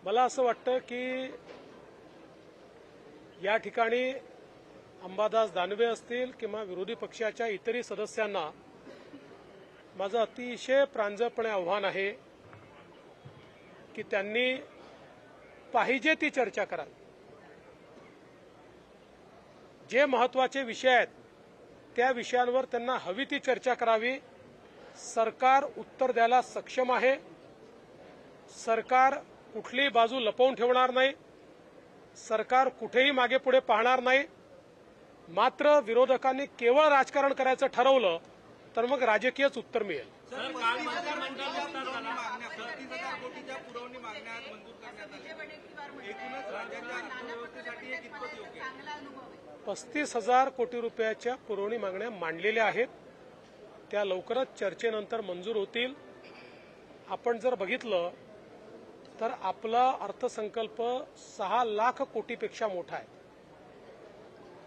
मला असं वाटतं की या ठिकाणी अंबादास दानवे असतील किंवा विरोधी पक्षाच्या इतरही सदस्यांना माझं अतिशय प्रांजळपणे आव्हान आहे की त्यांनी पाहिजे ती चर्चा करावी. जे महत्वाचे विषय आहेत त्या विषयांवर त्यांना हवी ती चर्चा करावी. सरकार उत्तर द्यायला सक्षम आहे. सरकार कुठलीही बाजू लपवून ठेवणार नाही. सरकार कुठेही मागे पुढे पाहणार नाही. मात्र विरोधकांनी केवळ राजकारण करायचं ठरवलं तर मग राजकीयच उत्तर मिळेल. पुरवणी मागण्या मंजूर करण्यात आल्या. एकूणच राज्याच्या अर्थव्यवस्थेसाठी हे कितपत योग्य आहे? 35,000 कोटी रुपयाच्या पुरवणी मागण्या मांडलेल्या आहेत. त्या लवकरच चर्चेनंतर मंजूर होतील. आपण जर बघितलं तर आपला अर्थसंकल्प 6 लाख कोटीपेक्षा मोठा आहे.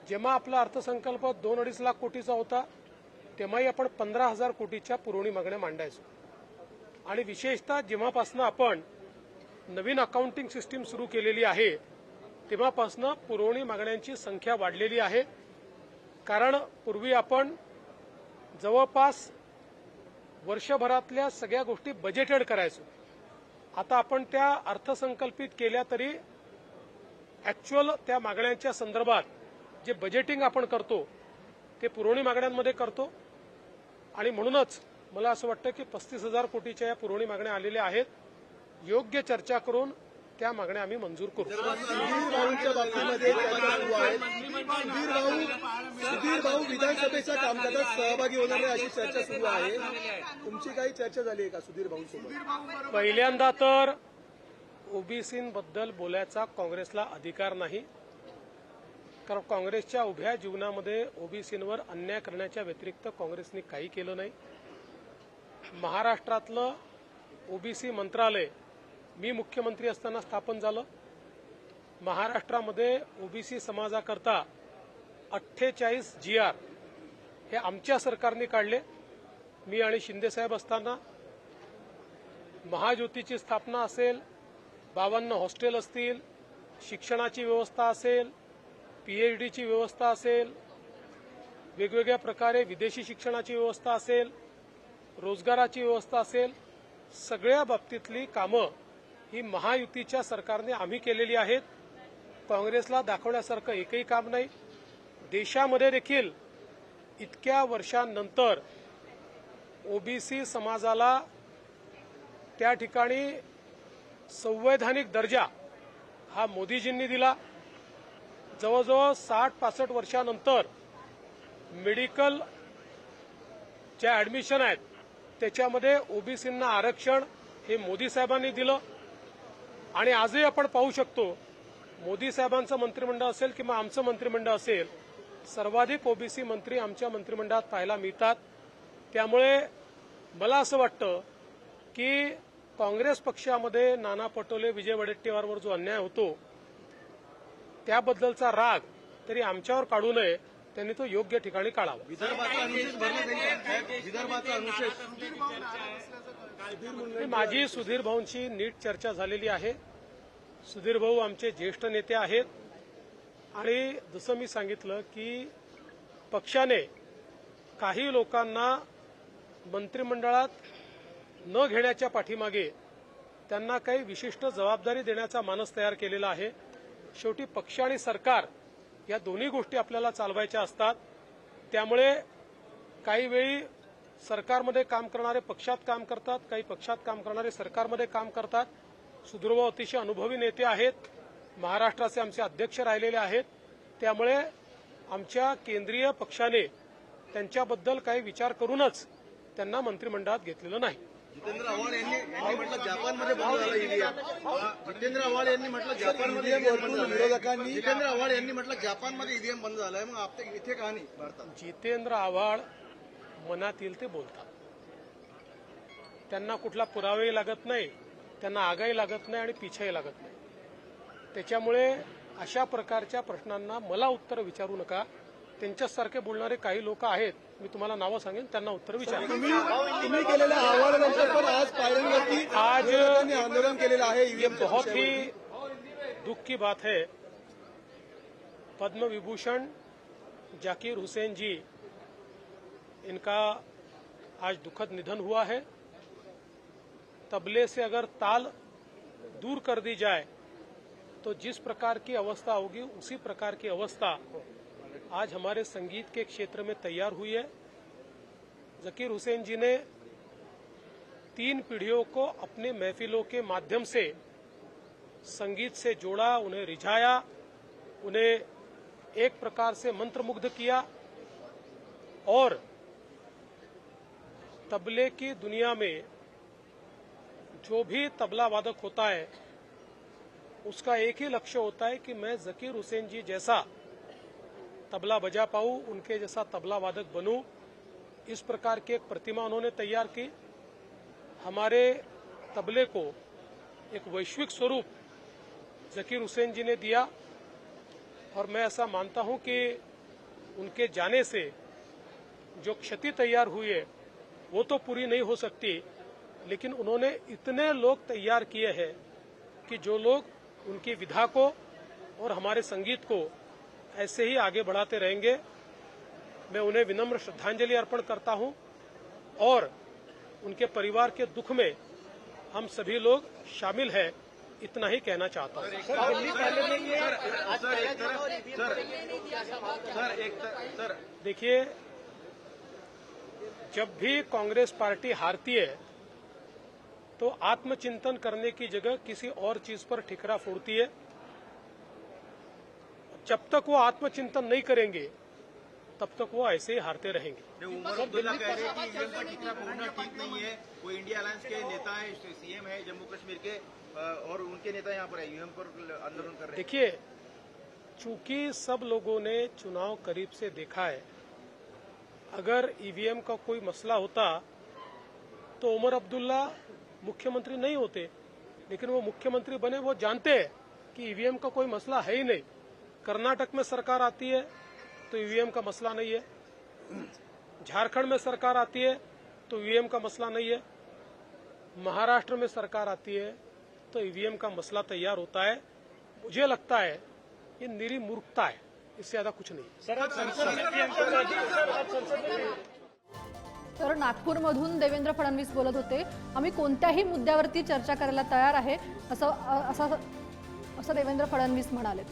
जेव्हा आपला अर्थसंकल्प 2-2.5 लाख कोटीचा होता तेव्हाही आपण 15,000 कोटीच्या पुरवणी मागण्या मांडायचो. आणि विशेषतः जेव्हापासून आपण नवीन अकाउंटिंग सिस्टीम सुरू केलेली आहे तेव्हापासून पुरवणी मागण्यांची संख्या वाढलेली आहे. कारण पूर्वी आपण जवळपास वर्षभरातल्या सगळ्या गोष्टी बजेटेड करायचो. आता आपण त्या अर्थसंकल्पित केल्या तरी ऍक्च्युअल त्या मागण्यांच्या संदर्भात जे बजेटिंग आपण करतो ते पुरवणी मागण्यांमध्ये करतो. आणि म्हणूनच मला असं वाटतं की 35,000 कोटीच्या या पुरवणी मागण्या आलेल्या आहेत. योग्य चर्चा करून त्या मागण्या आम्ही मंजूर करू. सुधीर भाऊ विधानसभेच्या कामकाजात सहभागी होणार नाही अशी चर्चा सुरू आहे. तुमची काही चर्चा झाली आहे का सुधीर भाऊंसोबत? पहिल्यांदा तर ओबीसींबद्दल बोलायचा काँग्रेसला अधिकार नाही. कारण काँग्रेसच्या उभ्या जीवनामध्ये ओबीसींवर अन्याय करण्याच्या व्यतिरिक्त काँग्रेसने काही केलं नाही. महाराष्ट्रातलं ओबीसी मंत्रालय मी मुख्यमंत्री असताना स्थापन झालं. महाराष्ट्रामध्ये ओबीसी समाजाकरता 48 GR हे आमच्या सरकारने काढले. मी आणि शिंदेसाहेब असताना महाज्योतीची स्थापना असेल, 52 हॉस्टेल असतील, शिक्षणाची व्यवस्था असेल, PhDची व्यवस्था असेल, वेगवेगळ्या प्रकारे विदेशी शिक्षणाची व्यवस्था असेल, रोजगाराची व्यवस्था असेल, सगळ्या बाबतीतली कामं ही महायुतीच्या सरकारने आम्ही केलेली आहेत. काँग्रेसला दाखवण्यासारखं एकही काम नाही. देशामध्ये देखील इतक्या वर्षांनंतर ओबीसी समाजाला त्या ठिकाणी संवैधानिक दर्जा हा मोदीजींनी दिला. जवळजवळ 60-65 वर्षांनंतर मेडिकल ज्या ऍडमिशन आहेत त्याच्यामध्ये ओबीसींना आरक्षण हे मोदी साहेबांनी दिलं. आणि आजही आपण पाहू शकतो मोदी साहेबांचं मंत्रिमंडळ असेल किंवा आमचं मंत्रिमंडळ असेल, सर्वाधिक ओबीसी मंत्री आमच्या मंत्रिमंडळात पाहायला मिळतात. त्यामुळे मला असं वाटतं की काँग्रेस पक्षामध्ये नाना पटोले, विजय वडेट्टीवारवर जो अन्याय होतो त्याबद्दलचा राग तरी आमच्यावर काढू नये. त्यांनी तो योग्य ठिकाणी काढावा. माझी सुधीर भाऊंची नीट चर्चा झालेली आहे. सुधीर भाऊ आमचे ज्येष्ठ नेते आहेत. आणि जसं मी सांगितलं की पक्षाने काही लोकांना मंत्रिमंडळात न घेण्याच्या पाठीमागे त्यांना काही विशिष्ट जबाबदारी देण्याचा मानस तयार केलेला आहे. शेवटी पक्ष आणि सरकार या दोन्ही गोष्टी आपल्याला चालवायच्या असतात. त्यामुळे काही वेळी सरकारमध्ये काम करणारे पक्षात काम करतात, काही पक्षात काम करणारे सरकारमध्ये काम करतात. सुधीरभाऊ अतिशय अनुभवी नेते आहेत. महाराष्ट्राचे आमचे अध्यक्ष राहिलेले आहेत. त्यामुळे आमच्या केंद्रीय पक्षाने त्यांच्याबद्दल काही विचार करूनच त्यांना मंत्रिमंडळात घेतलेलं नाही. जितेंद्र आव्हाड यांनी म्हटलं जपानमध्ये बंद झाला ईव्हीएम. जितेंद्र आव्हाड यांनी म्हटलं जपानमध्ये विरोधकांनी जितेंद्र आव्हाड यांनी म्हटलं जपानमध्ये ईव्हीएम बंद झालाय. मग आपल्या इथे का नाही भारतात? जितेंद्र आव्हाड मनात येईल ते बोलतात. त्यांना कुठला पुरावाही लागत नाही, त्यांना आगाही लागत नाही आणि पिछाही लागत नाही. त्याच्यामुळे अशा प्रकारच्या प्रश्नांना मला उत्तर विचारू नका. त्यांच्यासारखे बोलणारे काही लोक आहेत, मी तुम्हाला नावं सांगेन, त्यांना उत्तर विचारा. तुम्ही केलेल्या अहवालानंतर पण आज पायऱ्यांवरती आज विरोधकांनी आंदोलन केलेलं आहे. ये बहुत ही दुख की बात है. पद्म विभूषण जाकिर हुसैन जी, इनका आज दुखद निधन हुआ है. तबले से अगर ताल दूर कर दी जाए तो जिस प्रकार की अवस्था होगी उसी प्रकार की अवस्था आज हमारे संगीत के क्षेत्र में तैयार हुई है. जाकिर हुसैन जी ने 3 पीढ़ियों को अपने महफिलों के माध्यम से संगीत से जोड़ा, उन्हें रिझाया, उन्हें एक प्रकार से मंत्रमुग्ध किया और तबले की दुनिया में जो भी तबला वादक होता है उसका एक ही लक्ष्य होता है कि मैं जाकिर हुसैन जी जैसा तबला बजा पाऊं, उनके जैसा तबला वादक बनूं. इस प्रकार की एक प्रतिमा उन्होंने तैयार की. हमारे तबले को एक वैश्विक स्वरूप जाकिर हुसैन जी ने दिया और मैं ऐसा मानता हूं कि उनके जाने से जो क्षति तैयार हुई है वो तो पूरी नहीं हो सकती, लेकिन उन्होंने इतने लोग तैयार किए हैं कि जो लोग उनकी विधा को और हमारे संगीत को ऐसे ही आगे बढ़ाते रहेंगे. मैं उन्हें विनम्र श्रद्धांजलि अर्पण करता हूं और उनके परिवार के दुख में हम सभी लोग शामिल हैं, इतना ही कहना चाहता हूं. देखिए, जब भी कांग्रेस पार्टी हारती है तो आत्मचिंतन करने की जगह किसी और चीज पर ठिकरा फोड़ती है. जब तक वो आत्मचिंतन नहीं करेंगे तब तक वो ऐसे ही हारते रहेंगे. उमर अब्दुल्ला कह रहे हैं कि ईवीएम का ठिकरा फोड़ना ठीक नहीं है. वो इंडिया अलायंस के नेता है, सीएम है जम्मू कश्मीर के, और उनके नेता यहाँ पर ईवीएम पर आंदोलन कर रहे हैं. देखिए, चूंकि सब लोगों ने चुनाव करीब से देखा है, अगर ईवीएम का कोई मसला होता तो उमर अब्दुल्ला मुख्यमंत्री नहीं होते, लेकिन वो मुख्यमंत्री बने. वो जानते हैं कि ईवीएम का कोई मसला है ही नहीं. कर्नाटक में सरकार आती है तो ईवीएम का मसला नहीं है, झारखंड में सरकार आती है तो ईवीएम का मसला नहीं है, महाराष्ट्र में सरकार आती है तो ईवीएम का मसला तैयार होता है. मुझे लगता है ये निरी मूर्खता है, इससे ज्यादा कुछ नहीं. तर नागपूरमधून देवेंद्र फडणवीस बोलत होते. आम्ही कोणत्याही मुद्द्यावरती चर्चा करायला तयार आहे असं देवेंद्र फडणवीस म्हणाले.